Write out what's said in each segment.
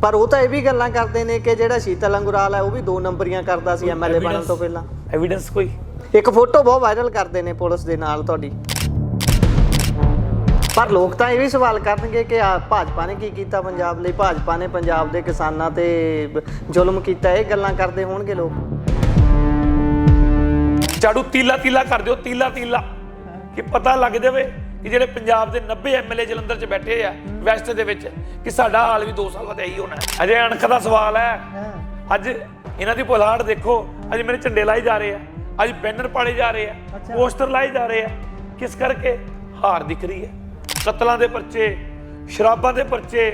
ਪਰ ਉਹ ਤਾਂ ਇਹ ਵੀ ਗੱਲਾਂ ਕਰਦੇ ਨੇ ਕਿ ਜਿਹੜਾ ਸ਼ੀਤਲ ਅੰਗੁਰਾਲ ਹੈ ਉਹ ਵੀ 2 ਨੰਬਰੀਆਂ ਕਰਦਾ ਸੀ ਐਮਐਲਏ ਬਣਨ ਤੋਂ ਪਹਿਲਾਂ। ਐਵੀਡੈਂਸ ਕੋਈ ਇੱਕ ਫੋਟੋ ਬਹੁਤ ਵਾਇਰਲ ਕਰਦੇ ਨੇ ਪੁਲਿਸ ਦੇ ਨਾਲ ਤੁਹਾਡੀ। ਪਰ ਲੋਕ ਤਾਂ ਇਹ ਵੀ ਸਵਾਲ ਕਰਨਗੇ ਕਿ ਭਾਜਪਾ ਨੇ ਕੀ ਕੀਤਾ ਪੰਜਾਬ ਲਈ, ਭਾਜਪਾ ਨੇ ਪੰਜਾਬ ਦੇ ਕਿਸਾਨਾਂ ਤੇ ਜ਼ੁਲਮ ਕੀਤਾ, ਇਹ ਗੱਲਾਂ ਕਰਦੇ ਹੋਣਗੇ ਲੋਕ। ਝਾੜੂ ਤੀਲਾ ਤੀਲਾ ਕਰ ਦਿਓ, ਤੀਲਾ ਤੀਲਾ, ਕਿ ਪਤਾ ਲੱਗ ਜਾਵੇ ਕਿ ਜਿਹੜੇ ਪੰਜਾਬ ਦੇ 90 ਐਮਐਲਏ ਜਲੰਧਰ 'ਚ ਬੈਠੇ ਆ ਵੈਸਟ ਦੇ ਵਿੱਚ, ਕਿ ਸਾਡਾ ਹਾਲ ਵੀ 2 ਸਾਲ ਬਾਅਦ ਇਹੀ ਹੋਣਾ। ਅਜੇ ਅਣਖ ਦਾ ਸਵਾਲ ਹੈ। ਅੱਜ ਇਹਨਾਂ ਦੀ ਪੁਲਾੜ ਦੇਖੋ, ਅੱਜ ਮੇਰੇ ਝੰਡੇ ਲਾਏ ਜਾ ਰਹੇ ਆ, ਅੱਜ ਬੈਨਰ ਪਾੜੇ ਜਾ ਰਹੇ ਆ, ਪੋਸਟਰ ਲਾਏ ਜਾ ਰਹੇ ਆ। ਕਿਸ ਕਰਕੇ? ਹਾਰ ਦਿਖ ਰਹੀ ਹੈ। ਕਤਲਾਂ ਦੇ ਪਰਚੇ, ਸ਼ਰਾਬਾਂ ਦੇ ਪਰਚੇ,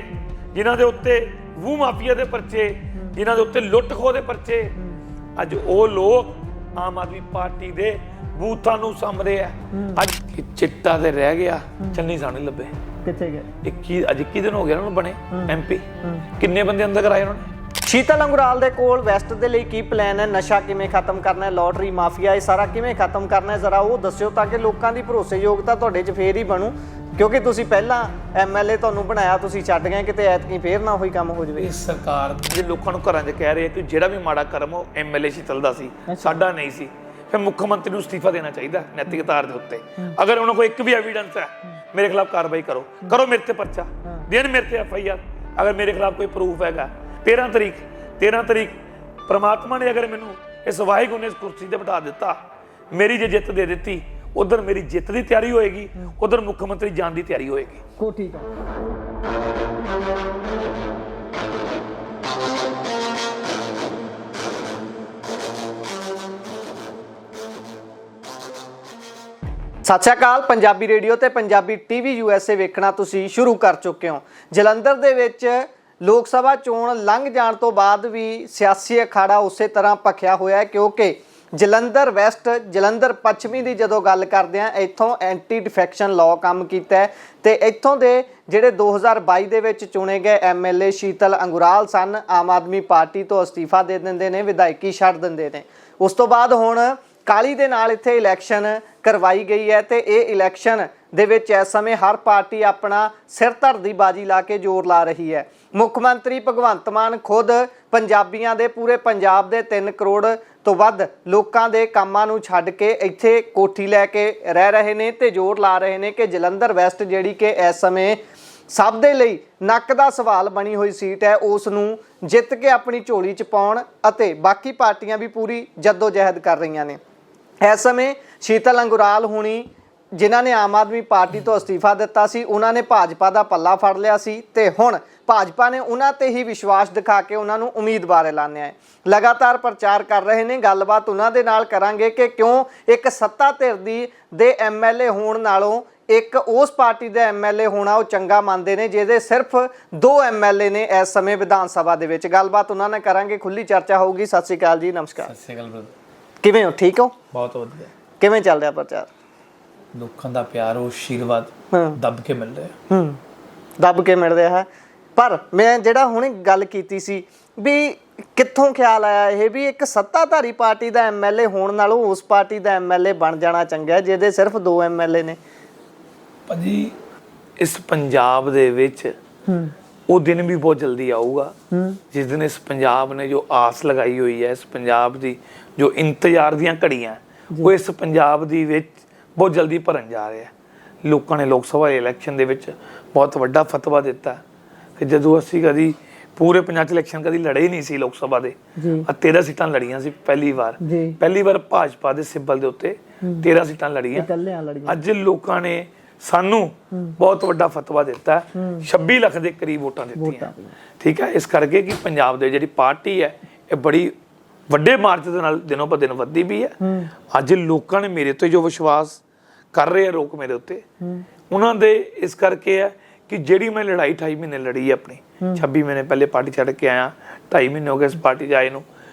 ਜਿਨ੍ਹਾਂ ਦੇ ਉੱਤੇ ਵੂ ਮਾਫੀਆ ਦੇ ਪਰਚੇ, ਜਿਨ੍ਹਾਂ ਦੇ ਉੱਤੇ ਲੁੱਟ ਖੋਹ ਦੇ ਪਰਚੇ, ਅੱਜ ਉਹ ਲੋਕ ਆਮ ਆਦਮੀ ਪਾਰਟੀ ਦੇ ਬੂਥਾਂ ਨੂੰ ਸਾਂਭਦੇ ਆ। ਅੱਜ ਚਿੱਟਾ ਤੇ ਰਹਿ ਗਿਆ, ਚੰਨੀ ਸਾਹਣੇ ਲੱਭੇ ਕਿੱਥੇ ਗਏ? 21 ਦਿਨ ਹੋ ਗਏ ਉਹਨਾਂ ਨੂੰ ਬਣੇ ਐਮਪੀ। ਕਿੰਨੇ ਬੰਦੇ ਅੰਦਰ ਕਰਾਏ ਉਹਨਾਂ ਨੇ? ਸ਼ੀਤਲ ਅੰਗੁਰਾਲ ਦੇ ਕੋਲ ਵੈਸਟ ਦੇ ਲਈ ਕੀ ਪਲਾਨ ਹੈ? ਨਸ਼ਾ ਕਿਵੇਂ ਖਤਮ ਕਰਨਾ ਹੈ, ਲੋਟਰੀ ਮਾਫੀਆ, ਇਹ ਸਾਰਾ ਕਿਵੇਂ ਖਤਮ ਕਰਨਾ ਹੈ, ਜ਼ਰਾ ਉਹ ਦੱਸਿਓ ਤਾਂ ਕਿ ਲੋਕਾਂ ਦੀ ਭਰੋਸੇਯੋਗਤਾ ਤੁਹਾਡੇ 'ਚ ਫੇਰ ਹੀ ਬਣੂ। ਕਿਉਂਕਿ ਤੁਸੀਂ ਪਹਿਲਾਂ ਐਮਐਲਏ ਤੁਹਾਨੂੰ ਬਣਾਇਆ, ਤੁਸੀਂ ਛੱਡ ਗਏ, ਕਿਤੇ ਐਤਕੀ ਫੇਰ ਨਾ ਹੋਈ ਕੰਮ ਹੋ ਜਾਵੇ। ਇਹ ਸਰਕਾਰ ਜੇ ਲੋਕਾਂ ਨੂੰ ਘਰਾਂ 'ਚ ਕਹਿ ਰਹੇ ਕਿ ਜਿਹੜਾ ਵੀ ਮਾੜਾ ਕਰਮ ਉਹ ਐਮਐਲਏ ਸ਼ੀਤਲ ਦਾ ਸੀ, ਸਾਡਾ ਨਹੀਂ ਸੀ, ਫਿਰ ਮੁੱਖ ਮੰਤਰੀ ਨੂੰ ਅਸਤੀਫਾ ਦੇਣਾ ਚਾਹੀਦਾ ਨੈਤਿਕ ਆਧਾਰ ਦੇ ਉੱਤੇ। ਅਗਰ ਉਹਨਾਂ ਕੋਲ ਇੱਕ ਵੀ ਐਵੀਡੈਂਸ ਹੈ ਮੇਰੇ ਖਿਲਾਫ ਕਾਰਵਾਈ ਕਰੋ, ਮੇਰੇ ਤੇ ਪਰਚਾ ਦੇਣ, ਮੇਰੇ ਤੇ ਐਫਆਈਆਰ। ਅਗਰ ਮੇਰੇ ਖਿਲਾਫ ਕੋਈ ਪ੍ਰੂਫ ਹੈਗਾ 13 ਤਰੀਕ ਪ੍ਰਮਾਤਮਾ ਨੇ ਅਗਰ ਮੈਨੂੰ ਇਸ ਵਾਹਿਗੁਰੂ ਨੇ ਇਸ ਕੁਰਸੀ ਤੇ ਬਿਠਾ ਦਿੱਤਾ, ਮੇਰੀ ਜੇ ਜਿੱਤ ਦੇ ਦਿੱਤੀ, ਉਧਰ ਮੇਰੀ ਜਿੱਤ ਦੀ ਤਿਆਰੀ ਹੋਏਗੀ, ਉਧਰ ਮੁੱਖ ਮੰਤਰੀ ਜਾਣ ਦੀ ਤਿਆਰੀ ਹੋਏਗੀ। ਠੀਕ ਹੈ। ਸਤਿ ਸ਼੍ਰੀ ਅਕਾਲ। ਪੰਜਾਬੀ ਰੇਡੀਓ ਤੇ ਪੰਜਾਬੀ ਟੀਵੀ USA ਵੇਖਣਾ ਤੁਸੀਂ ਸ਼ੁਰੂ ਕਰ ਚੁੱਕੇ ਹੋ। ਜਲੰਧਰ ਦੇ ਵਿੱਚ ਲੋਕ ਸਭਾ ਚੋਣ ਲੰਘ ਜਾਣ ਤੋਂ ਬਾਅਦ ਵੀ ਸਿਆਸੀ ਅਖਾੜਾ ਉਸੇ ਤਰ੍ਹਾਂ ਭਖਿਆ ਹੋਇਆ ਹੈ, ਕਿਉਂਕਿ ਜਲੰਧਰ ਵੈਸਟ, ਜਲੰਧਰ ਪੱਛਮੀ ਦੀ ਜਦੋਂ ਗੱਲ ਕਰਦੇ ਆ, ਇੱਥੋਂ ਐਂਟੀ ਡਿਫੈਕਸ਼ਨ ਲਾਅ ਕੰਮ ਕੀਤਾ ਤੇ ਇੱਥੋਂ ਦੇ ਜਿਹੜੇ 2022 ਦੇ ਵਿੱਚ ਚੁਣੇ ਗਏ ਐਮਐਲਏ ਸ਼ੀਤਲ ਅੰਗੁਰਾਲ ਸਨ, ਆਮ ਆਦਮੀ ਪਾਰਟੀ ਤੋਂ ਅਸਤੀਫਾ ਦੇ ਦਿੰਦੇ ਨੇ, ਵਿਧਾਇਕੀ ਛੱਡ ਦਿੰਦੇ ਨੇ। ਉਸ ਤੋਂ ਬਾਅਦ ਹੁਣ ਕਾਲੀ ਦੇ ਨਾਲ ਇੱਥੇ ਇਲੈਕਸ਼ਨ ਕਰਵਾਈ ਗਈ ਹੈ ਤੇ ਇਹ ਇਲੈਕਸ਼ਨ ਦੇ ਵਿੱਚ ਇਸ ਸਮੇਂ ਹਰ ਪਾਰਟੀ ਆਪਣਾ ਸਿਰ ਧੜ ਦੀ ਬਾਜੀ ਲਾ ਕੇ ਜ਼ੋਰ ਲਾ ਰਹੀ ਹੈ। ਮੁੱਖ ਮੰਤਰੀ ਭਗਵੰਤ ਮਾਨ ਖੁਦ ਪੰਜਾਬੀਆਂ ਦੇ, ਪੂਰੇ ਪੰਜਾਬ ਦੇ 3 ਕਰੋੜ ਤੋਂ ਵੱਧ ਲੋਕਾਂ ਦੇ ਕੰਮਾਂ ਨੂੰ ਛੱਡ ਕੇ ਇੱਥੇ ਕੋਠੀ ਲੈ ਕੇ ਰਹਿ ਰਹੇ ਨੇ ਤੇ ਜ਼ੋਰ ਲਾ ਰਹੇ ਨੇ ਕਿ ਜਲੰਧਰ ਵੈਸਟ ਜਿਹੜੀ ਕਿ ਇਸ ਸਮੇਂ ਸਭ ਦੇ ਲਈ ਨੱਕ ਦਾ ਸਵਾਲ ਬਣੀ ਹੋਈ ਸੀਟ ਹੈ, ਉਸ ਨੂੰ ਜਿੱਤ ਕੇ ਆਪਣੀ ਝੋਲੀ 'ਚ ਪਾਉਣ ਅਤੇ ਬਾਕੀ ਪਾਰਟੀਆਂ ਵੀ ਪੂਰੀ ਜੱਦੋ-ਜਹਿਦ ਕਰ ਰਹੀਆਂ ਨੇ। ਇਸ ਸਮੇਂ ਸ਼ੀਤਲ ਅੰਗੁਰਾਲ ਹੁਣੀ, ਜਿਨ੍ਹਾਂ ਨੇ ਆਮ ਆਦਮੀ ਪਾਰਟੀ ਤੋਂ ਅਸਤੀਫਾ ਦਿੱਤਾ ਸੀ, ਉਹਨਾਂ ਨੇ ਭਾਜਪਾ ਦਾ ਪੱਲਾ ਫੜ ਲਿਆ ਸੀ ਤੇ ਹੁਣ ਭਾਜਪਾ ਨੇ ਉਹਨਾਂ ਤੇ ਹੀ ਵਿਸ਼ਵਾਸ ਦਿਖਾ ਕੇ ਉਹਨਾਂ ਨੂੰ ਉਮੀਦਵਾਰ ਐਲਾਨਿਆ ਹੈ। ਲਗਾਤਾਰ ਪ੍ਰਚਾਰ ਕਰ ਰਹੇ ਨੇ। ਗੱਲਬਾਤ ਉਹਨਾਂ ਦੇ ਨਾਲ ਕਰਾਂਗੇ ਕਿ ਕਿਉਂ ਇੱਕ ਸੱਤਾ ਧਿਰ ਦੇ ਐਮਐਲਏ ਹੋਣ ਨਾਲੋਂ ਇੱਕ ਉਸ ਪਾਰਟੀ ਦਾ ਐਮਐਲਏ ਹੋਣਾ ਉਹ ਚੰਗਾ ਮੰਨਦੇ ਨੇ ਜਿਹਦੇ ਸਿਰਫ 2 ਐਮਐਲਏ ਨੇ ਇਸ ਸਮੇਂ ਵਿਧਾਨ ਸਭਾ ਦੇ ਵਿੱਚ। ਗੱਲਬਾਤ ਉਹਨਾਂ ਨਾਲ ਕਰਾਂਗੇ, ਖੁੱਲੀ ਚਰਚਾ ਹੋਊਗੀ। ਸਤਿ ਸ਼੍ਰੀ ਅਕਾਲ ਜੀ। ਨਮਸਕਾਰ। ਸਤਿ ਸ਼੍ਰੀ ਅਕਾਲ ਬ੍ਰਦਰ। ਕਿਵੇਂ ਹੋ? ਠੀਕ ਹੋ? ਬਹੁਤ ਵਧੀਆ। ਕਿਵੇਂ ਚੱਲ ਰਿਹਾ ਪ੍ਰਚਾਰ? ਲੋਕਾਂ ਦਾ ਪਿਆਰ, ਉਹ ਆਸ਼ੀਰਵਾਦ ਦੱਬ ਕੇ ਮਿਲ ਰਿਹਾ। ਦੱਬ ਕੇ ਮਿਲ ਰਿਹਾ ਹੈ। ਪਰ ਮੈਂ ਜਿਹੜਾ ਹੁਣੇ ਗੱਲ ਕੀਤੀ ਸੀ ਵੀ ਕਿੱਥੋਂ ਖਿਆਲ ਆਇਆ ਇਹ ਵੀ ਇੱਕ ਸੱਤਾਧਾਰੀ ਪਾਰਟੀ ਦਾ ਐਮਐਲਏ ਹੋਣ ਨਾਲੋਂ ਉਸ ਪਾਰਟੀ ਦਾ ਐਮਐਲਏ ਬਣ ਜਾਣਾ ਚੰਗਾ ਜਿਹਦੇ ਸਿਰਫ 2 ਐਮਐਲਏ ਨੇ? ਭਾਜੀ, ਇਸ ਪੰਜਾਬ ਦੇ ਵਿੱਚ ਉਹ ਦਿਨ ਵੀ ਬਹੁਤ ਜਲਦੀ ਆਊਗਾ ਜਿਸ ਦਿਨ ਇਸ ਪੰਜਾਬ ਨੇ ਜੋ ਆਸ ਲਗਾਈ ਹੋਈ ਹੈ, ਇਸ ਪੰਜਾਬ ਦੀ ਜੋ ਇੰਤਜ਼ਾਰ ਦੀਆਂ ਘੜੀਆਂ, ਉਹ ਇਸ ਪੰਜਾਬ ਦੀ ਵਿੱਚ ਬਹੁਤ ਜਲਦੀ ਭਰਨ ਜਾ ਰਿਹਾ। ਲੋਕਾਂ ਨੇ ਲੋਕ ਸਭਾ ਇਲੈਕਸ਼ਨ ਦੇ ਵਿੱਚ ਬਹੁਤ ਵੱਡਾ ਫਤਵਾ ਦਿੱਤਾ ਕਿ ਜਦੋਂ ਅਸੀਂ ਕਦੀ ਪੂਰੇ ਪੰਜਾਬ 'ਚ ਇਲੈਕਸ਼ਨ ਕਦੀ ਲੜੇ ਹੀ ਨਹੀਂ ਸੀ ਲੋਕ ਸਭਾ ਦੇ, 13 ਸੀਟਾਂ ਲੜੀਆਂ ਸੀ ਪਹਿਲੀ ਵਾਰ ਭਾਜਪਾ ਦੇ ਸਿੰਬਲ ਦੇ ਉੱਤੇ 13 ਸੀਟਾਂ ਲੜੀਆਂ। ਅੱਜ ਲੋਕਾਂ ਨੇ ਸਾਨੂੰ ਬਹੁਤ ਵੱਡਾ ਫਤਵਾ ਦਿੱਤਾ, 26 ਲੱਖ ਦੇ ਕਰੀਬ ਵੋਟਾਂ ਦਿੱਤੀਆਂ। ਠੀਕ ਹੈ, ਇਸ ਕਰਕੇ ਕਿ ਪੰਜਾਬ ਦੇ ਜਿਹੜੀ ਪਾਰਟੀ ਹੈ ਇਹ ਬੜੀ ਵੱਡੇ ਮਾਰਚ ਦੇ ਨਾਲ ਦਿਨੋਂ ਪਰ ਦਿਨ ਵੱਧਦੀ ਵੀ ਹੈ। ਅੱਜ ਲੋਕਾਂ ਨੇ ਮੇਰੇ ਤੋਂ ਜੋ ਵਿਸ਼ਵਾਸ ਕਰ ਰਹੇ ਆ ਲੋਕ ਮੇਰੇ ਉੱਤੇ, ਉਹਨਾਂ ਦੇ ਇਸ ਕਰਕੇ ਹੈ ਕਿ ਜਿਹੜੀ ਮੈਂ ਲੜਾਈ 28 ਮਹੀਨੇ ਲੜੀ ਆਪਣੀ, 26 ਮਹੀਨੇ ਪਹਿਲੇ ਪਾਰਟੀ ਛੱਡ ਕੇ ਆਇਆ, 2.5 ਮਹੀਨੇ ਹੋ ਗਏ ਇਸ ਪਾਰਟੀ 'ਚ ਆਏ ਨੂੰ,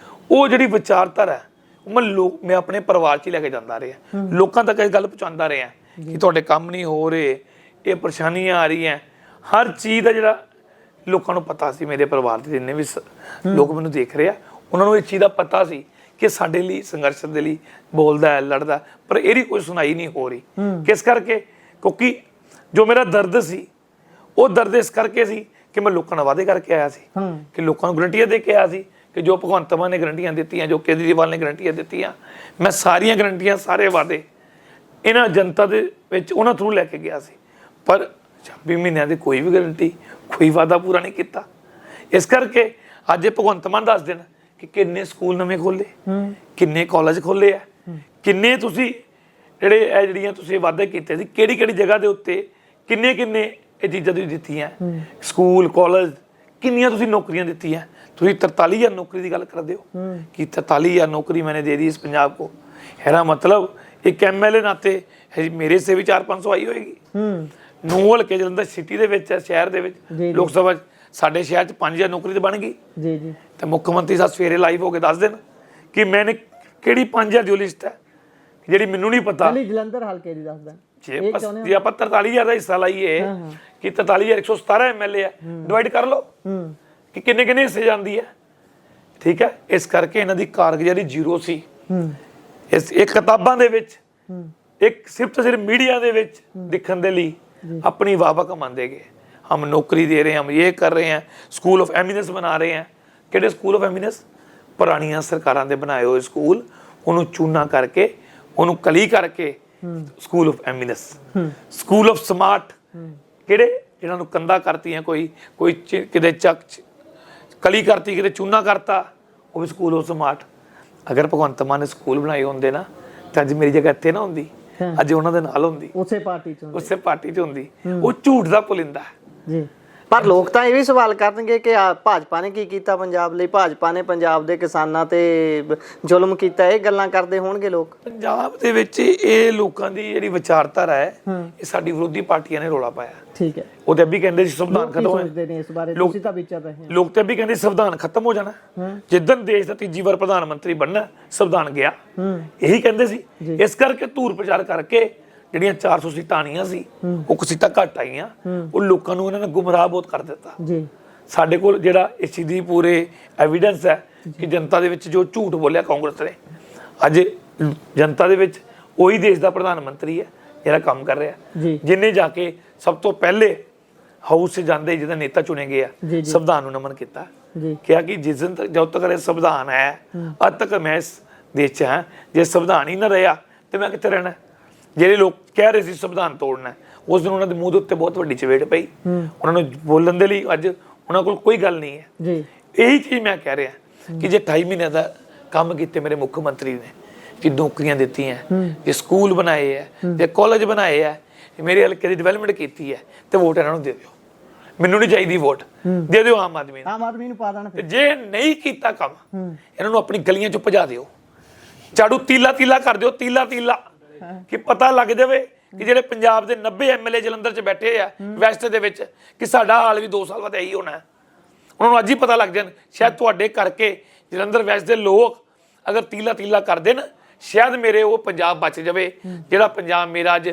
ਉਹ ਜਿਹੜੀ ਵਿਚਾਰਧਾਰਾ ਹੈ ਮੈਂ ਆਪਣੇ ਪਰਿਵਾਰ 'ਚ ਹੀ ਲੈ ਕੇ ਜਾਂਦਾ ਰਿਹਾ, ਲੋਕਾਂ ਤੱਕ ਇਹ ਗੱਲ ਪਹੁੰਚਾਉਂਦਾ ਰਿਹਾ ਕਿ ਤੁਹਾਡੇ ਕੰਮ ਨਹੀਂ ਹੋ ਰਹੇ, ਇਹ ਪਰੇਸ਼ਾਨੀਆਂ ਆ ਰਹੀਆਂ। ਹਰ ਚੀਜ਼ ਦਾ ਜਿਹੜਾ ਲੋਕਾਂ ਨੂੰ ਪਤਾ ਸੀ, ਮੇਰੇ ਪਰਿਵਾਰ ਦੇ ਜਿੰਨੇ ਵੀ ਲੋਕ ਮੈਨੂੰ ਦੇਖ ਰਹੇ ਆ, ਉਹਨਾਂ ਨੂੰ ਇਹ ਚੀਜ਼ ਦਾ ਪਤਾ ਸੀ ਕਿ ਸਾਡੇ ਲਈ ਸੰਘਰਸ਼ ਦੇ ਲਈ ਬੋਲਦਾ ਹੈ, ਲੜਦਾ, ਪਰ ਇਹਦੀ ਕੋਈ ਸੁਣਾਈ ਨਹੀਂ ਹੋ ਰਹੀ। ਕਿਸ ਕਰਕੇ? ਕਿਉਂਕਿ ਜੋ ਮੇਰਾ ਦਰਦ ਸੀ ਉਹ ਦਰਦ ਇਸ ਕਰਕੇ ਸੀ ਕਿ ਮੈਂ ਲੋਕਾਂ ਨਾਲ ਵਾਅਦੇ ਕਰਕੇ ਆਇਆ ਸੀ, ਕਿ ਲੋਕਾਂ ਨੂੰ ਗਰੰਟੀਆਂ ਦੇ ਕੇ ਆਇਆ ਸੀ, ਕਿ ਜੋ ਭਗਵੰਤ ਮਾਨ ਨੇ ਗਰੰਟੀਆਂ ਦਿੱਤੀਆਂ, ਜੋ ਕੇਜਰੀਵਾਲ ਨੇ ਗਰੰਟੀਆਂ ਦਿੱਤੀਆਂ, ਮੈਂ ਸਾਰੀਆਂ ਗਰੰਟੀਆਂ, ਸਾਰੇ ਵਾਅਦੇ ਇਹਨਾਂ ਜਨਤਾ ਦੇ ਵਿੱਚ ਉਹਨਾਂ ਥਰੂ ਲੈ ਕੇ ਗਿਆ ਸੀ। ਪਰ 26 ਮਹੀਨਿਆਂ ਦੀ ਕੋਈ ਵੀ ਗਰੰਟੀ, ਕੋਈ ਵਾਅਦਾ ਪੂਰਾ ਨਹੀਂ ਕੀਤਾ। ਇਸ ਕਰਕੇ ਅੱਜ ਇਹ ਭਗਵੰਤ ਮਾਨ ਦੱਸ ਦੇਣ ਕਿ ਕਿੰਨੇ ਸਕੂਲ ਨਵੇਂ ਖੋਲੇ, ਕਿੰਨੇ ਕਾਲਜ ਖੋਲੇ ਆ, ਕਿੰਨੇ ਤੁਸੀਂ ਜਿਹੜੇ ਇਹ ਜਿਹੜੀਆਂ ਤੁਸੀਂ ਵਾਅਦੇ ਕੀਤੇ ਸੀ, ਕਿਹੜੀ ਕਿਹੜੀ ਜਗ੍ਹਾ ਦੇ ਉੱਤੇ ਕਿੰਨੇ ਕਿੰਨੇ ਇਹ ਚੀਜ਼ਾਂ ਤੁਸੀਂ ਦਿੱਤੀਆਂ, ਸਕੂਲ ਕਾਲਜ ਕਿੰਨੀਆਂ ਤੁਸੀਂ ਨੌਕਰੀਆਂ ਦਿੱਤੀਆਂ। ਤੁਸੀਂ 43,000 ਨੌਕਰੀ ਦੀ ਗੱਲ ਕਰਦੇ ਹੋ ਕਿ 43,000 ਨੌਕਰੀ मैंने दे दी इस पंजाब को। ਇਹਦਾ ਮਤਲਬ ਇੱਕ MLA ਨਾਤੇ ਮੇਰੇ ਸੇ ਵੀ 400-500 ਆਈ ਹੋਏਗੀ। ਨੌ ਹਲਕੇ ਜਲੰਧਰ ਸਿਟੀ ਦੇ ਵਿੱਚ, ਸ਼ਹਿਰ ਦੇ ਵਿੱਚ, ਲੋਕ ਸਭਾ ਸਾਡੇ ਸ਼ਹਿਰ 'ਚ 5,000 ਨੌਕਰੀ ਤੇ ਬਣ ਗਈ ਜੀ ਜੀ। ਤੇ ਮੁੱਖ ਮੰਤਰੀ ਸਾਹਿਬ ਸਵੇਰੇ ਲਾਈਵ ਹੋ ਕੇ ਦੱਸ ਦੇਣ ਕਿ ਮੈਨੇ ਕਿਹੜੀ 5,000 ਦੀ ਲਿਸਟ ਹੈ ਜਿਹੜੀ ਮੈਨੂੰ ਨਹੀਂ ਪਤਾ। ਜਲੰਧਰ ਹਲਕੇ ਦੀ ਦੱਸਦਾ ਜੇ ਆਪਾਂ 43,000 ਦਾ ਹਿੱਸਾ ਲਾਈਏ ਕਿ 43,117 MLA ਹੈ, ਡਿਵਾਈਡ ਕਰ ਲਓ ਕਿ ਕਿੰਨੇ ਕਿੰਨੇ ਹਿੱਸੇ ਜਾਂਦੀ ਹੈ। ਠੀਕ ਹੈ, ਇਸ ਕਰਕੇ ਇਹਨਾਂ ਦੀ ਕਾਰਗੁਜ਼ਾਰੀ ਜ਼ੀਰੋ ਸੀ। ਇਸ ਇੱਕ ਕਿਤਾਬਾਂ ਦੇ ਵਿੱਚ, ਇੱਕ ਸਿਰਫ ਤੇ ਸਿਰਫ ਮੀਡੀਆ ਦੇ ਵਿੱਚ ਦਿਖਣ ਦੇ ਲਈ अपनी वाहवा कमाते गए। हम नौकरी दे रहे हैं, हम ये कर रहे हैं, स्कूल ऑफ एमिनेंस बना रहे हैं। किहड़े स्कूल ऑफ एमिनेंस? पुरानियां सरकारां दे बनाए हुए स्कूल, उन्होंने चूना करके, उन्होंने कली करके school of eminence, school of smart किहड़े जिन्होंने कंधा करती कोई किते चक कली करती, किते चूना करता, वो भी स्कूल ऑफ स्मार्ट। अगर भगवंत मान ने स्कूल बनाए होंदे ना तो अज मेरी जगह इत्थे ना होंदी, ਅੱਜ ਉਹਨਾਂ ਦੇ ਨਾਲ ਹੁੰਦੀ, ਉਸੇ ਪਾਰਟੀ ਚ ਹੁੰਦੀ। ਉਹ ਝੂਠ ਦਾ ਪੁਲਿੰਦਾ ਜੀ। ਪਰ ਲੋਕ ਤਾਂ ਇਹ ਵੀ ਸਵਾਲ ਕਰਨਗੇ ਕਿ ਭਾਜਪਾ ਨੇ ਕੀ ਕੀਤਾ ਪੰਜਾਬ ਲਈ, ਭਾਜਪਾ ਨੇ ਪੰਜਾਬ ਦੇ ਕਿਸਾਨਾਂ ਤੇ ਜ਼ੁਲਮ ਕੀਤਾ, ਇਹ ਗੱਲਾਂ ਕਰਦੇ ਹੋਣਗੇ ਲੋਕ। ਪੰਜਾਬ ਦੇ ਵਿੱਚ ਇਹ ਲੋਕਾਂ ਦੀ ਜਿਹੜੀ ਵਿਚਾਰਧਾਰਾ ਹੈ, ਇਹ ਸਾਡੀ ਵਿਰੋਧੀ ਪਾਰਟੀਆਂ ਨੇ ਰੋਲਾ ਪਾਇਆ। ਠੀਕ ਹੈ, ਉਹ ਤੇ ਵੀ ਕਹਿੰਦੇ ਸੀ ਸੰਵਿਧਾਨ ਖਤਮ ਹੋਇਆ, ਲੋਕ ਤੇ ਵੀ ਕਹਿੰਦੇ ਸੰਵਿਧਾਨ ਖਤਮ ਹੋ ਜਾਣਾ ਜਿੱਦਣ ਦੇਸ਼ ਦਾ ਤੀਜੀ ਵਾਰ ਪ੍ਰਧਾਨ ਮੰਤਰੀ ਬਣਨਾ, ਸੰਵਿਧਾਨ ਗਿਆ, ਇਹੀ ਕਹਿੰਦੇ ਸੀ। ਇਸ ਕਰਕੇ ਧੂਰ ਪ੍ਰਚਾਰ ਕਰਕੇ ਜਿਹੜੀਆਂ 400 ਸੀਟਾਂ ਆਣੀਆਂ ਸੀ, ਉਹ ਸੀਟਾਂ ਘੱਟ ਆਈਆਂ। ਉਹ ਲੋਕਾਂ ਨੂੰ ਇਹਨਾਂ ਨੇ ਗੁੰਮਰਾਹ ਬਹੁਤ ਕਰ ਦਿੱਤਾ ਜੀ। ਸਾਡੇ ਕੋਲ ਜਿਹੜਾ ਇਸ ਚੀਜ਼ ਦੀ ਪੂਰੇ ਐਵੀਡੈਂਸ ਹੈ ਕਿ ਜਨਤਾ ਦੇ ਵਿੱਚ ਜੋ ਝੂਠ ਬੋਲਿਆ ਕਾਂਗਰਸ ਨੇ, ਅੱਜ ਜਨਤਾ ਦੇ ਵਿੱਚ ਉਹੀ ਦੇਸ਼ ਦਾ ਪ੍ਰਧਾਨ ਮੰਤਰੀ ਹੈ ਜਿਹੜਾ ਕੰਮ ਕਰ ਰਿਹਾ, ਜਿੰਨੇ ਜਾ ਕੇ ਸਭ ਤੋਂ ਪਹਿਲੇ ਹਾਊਸ 'ਚ ਜਾਂਦੇ ਜਿਹਦਾ ਨੇਤਾ ਚੁਣੇ ਗਏ ਆ, ਸੰਵਿਧਾਨ ਨੂੰ ਨਮਨ ਕੀਤਾ, ਕਿਹਾ ਕਿ ਜਿਸ ਦਿਨ ਤੱਕ ਜਦੋਂ ਤੱਕ ਇਹ ਸੰਵਿਧਾਨ ਹੈ, ਅੱਜ ਤੱਕ ਮੈਂ ਇਸ ਦੇਸ਼ 'ਚ ਹਾਂ, ਜੇ ਸੰਵਿਧਾਨ ਹੀ ਨਾ ਰਿਹਾ ਤੇ ਮੈਂ ਕਿੱਥੇ ਰਹਿਣਾ। ਜਿਹੜੇ ਲੋਕ ਕਹਿ ਰਹੇ ਸੀ ਸੰਵਿਧਾਨ ਤੋੜਨਾ, ਉਸ ਦਿਨ ਉਹਨਾਂ ਦੇ ਮੂੰਹ ਦੇ ਉੱਤੇ ਬਹੁਤ ਵੱਡੀ ਚਪੇੜ ਪਈ। ਉਹਨਾਂ ਨੂੰ ਬੋਲਣ ਦੇ ਲਈ ਅੱਜ ਉਹਨਾਂ ਕੋਲ ਕੋਈ ਗੱਲ ਨਹੀਂ ਹੈ। ਇਹੀ ਚੀਜ਼ ਮੈਂ ਕਹਿ ਰਿਹਾ ਕਿ ਜੇ 28 ਮਹੀਨਿਆਂ ਦਾ ਕੰਮ ਕੀਤੇ ਮੇਰੇ ਮੁੱਖ ਮੰਤਰੀ ਨੇ, ਕਿ ਨੌਕਰੀਆਂ ਦਿੱਤੀਆਂ, ਜੇ ਸਕੂਲ ਬਣਾਏ ਹੈ, ਜੇ ਕਾਲਜ ਬਣਾਏ ਹੈ, ਮੇਰੇ ਹਲਕੇ ਦੀ ਡਿਵੈਲਪਮੈਂਟ ਕੀਤੀ ਹੈ, ਤੇ ਵੋਟ ਇਹਨਾਂ ਨੂੰ ਦੇ ਦਿਓ। ਮੈਨੂੰ ਨਹੀਂ ਚਾਹੀਦੀ ਵੋਟ, ਦੇ ਦਿਓ ਆਮ ਆਦਮੀ ਨੂੰ ਪਾ ਦੇਣ। ਜੇ ਨਹੀਂ ਕੀਤਾ ਕੰਮ, ਇਹਨਾਂ ਨੂੰ ਆਪਣੀ ਗਲੀਆਂ 'ਚ ਭਜਾ ਦਿਓ, ਝਾੜੂ ਤੀਲਾ ਕਰ ਦਿਓ, ਤੀਲਾ ਕਿ ਪਤਾ ਲੱਗ ਜਾਵੇ ਕਿ ਜਿਹੜੇ ਪੰਜਾਬ ਦੇ 90 MLA ਜਲੰਧਰ 'ਚ ਬੈਠੇ ਆ ਵੈਸਟ ਦੇ ਵਿੱਚ, ਕਿ ਸਾਡਾ ਹਾਲ ਵੀ 2 ਸਾਲ ਬਾਅਦ ਇਹੀ ਹੋਣਾ ਹੈ। ਉਹਨਾਂ ਨੂੰ ਅੱਜ ਹੀ ਪਤਾ ਲੱਗ ਜਾਣ, ਸ਼ਾਇਦ ਤੁਹਾਡੇ ਕਰਕੇ ਜਲੰਧਰ ਵੈਸਟ ਦੇ ਲੋਕ ਅਗਰ ਤੀਲਾ ਕਰ ਦੇਣ, ਸ਼ਾਇਦ ਮੇਰੇ ਉਹ ਪੰਜਾਬ ਬਚ ਜਾਵੇ, ਜਿਹੜਾ ਪੰਜਾਬ ਮੇਰਾ ਅੱਜ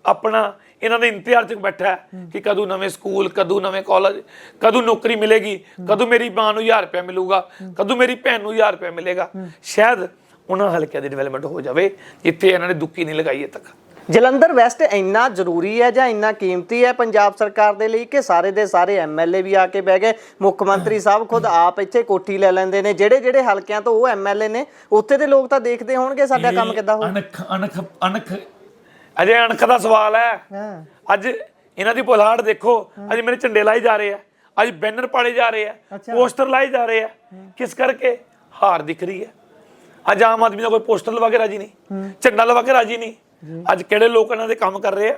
ਆਪਣਾ ਇਹਨਾਂ ਦੇ ਇੰਤਜ਼ਾਰ 'ਚ ਬੈਠਾ ਹੈ ਕਿ ਕਦੋਂ ਨਵੇਂ ਸਕੂਲ, ਕਦੋਂ ਨਵੇਂ ਕਾਲਜ, ਕਦੋਂ ਨੌਕਰੀ ਮਿਲੇਗੀ, ਕਦੋਂ ਮੇਰੀ ਮਾਂ ਨੂੰ 1000 ਰੁਪਇਆ ਮਿਲੂਗਾ, ਕਦੋਂ ਮੇਰੀ ਭੈਣ ਨੂੰ 1000 ਰੁਪਇਆ ਮਿਲੇਗਾ। ਸ਼ਾਇਦ ਉਹਨਾਂ ਹਲਕਿਆਂ ਦੀ ਡਿਵੈਲਪਮੈਂਟ ਹੋ ਜਾਵੇ ਜਿੱਥੇ ਇਹਨਾਂ ਨੇ ਦੁੱਕੀ ਨਹੀਂ ਲਗਾਈ ਤੱਕ। ਜਲੰਧਰ ਵੈਸਟ ਇੰਨਾ ਜ਼ਰੂਰੀ ਹੈ ਜਾਂ ਇੰਨਾ ਕੀਮਤੀ ਹੈ ਪੰਜਾਬ ਸਰਕਾਰ ਦੇ ਲਈ ਕਿ ਸਾਰੇ ਦੇ ਸਾਰੇ MLA ਵੀ ਆ ਕੇ ਬਹਿ ਗਏ, ਮੁੱਖ ਮੰਤਰੀ ਸਾਹਿਬ ਖੁਦ ਆਪ ਇੱਥੇ ਕੋਠੀ ਲੈ ਲੈਂਦੇ ਨੇ, ਜਿਹੜੇ ਹਲਕਿਆਂ ਤੋਂ ਉਹ MLA ਨੇ, ਉੱਥੇ ਦੇ ਲੋਕ ਤਾਂ ਦੇਖਦੇ ਹੋਣਗੇ ਸਾਡਾ ਕੰਮ ਕਿੱਦਾਂ ਹੋ। ਅਜੇ ਅਣਖ ਦਾ ਸਵਾਲ ਹੈ। ਅੱਜ ਇਹਨਾਂ ਦੀ ਪੁਲਾੜ ਦੇਖੋ, ਅੱਜ ਮੇਰੇ ਝੰਡੇ ਲਾਏ ਜਾ ਰਹੇ ਆ, ਅੱਜ ਬੈਨਰ ਪਾੜੇ ਜਾ ਰਹੇ ਆ, ਪੋਸਟਰ ਲਾਏ ਜਾ ਰਹੇ ਆ। ਕਿਸ ਕਰਕੇ? ਹਾਰ ਦਿਖ ਰਹੀ ਹੈ। ਅੱਜ ਆਮ ਆਦਮੀ ਦਾ ਕੋਈ ਪੋਸਟਰ ਲਵਾ ਕੇ ਰਾਜੀ ਨਹੀਂ, ਝੰਡਾ ਲਵਾ ਕੇ ਰਾਜੀ ਨਹੀਂ। ਅੱਜ ਕਿਹੜੇ ਲੋਕ ਇਹਨਾਂ ਦੇ ਕੰਮ ਕਰ ਰਹੇ ਆ?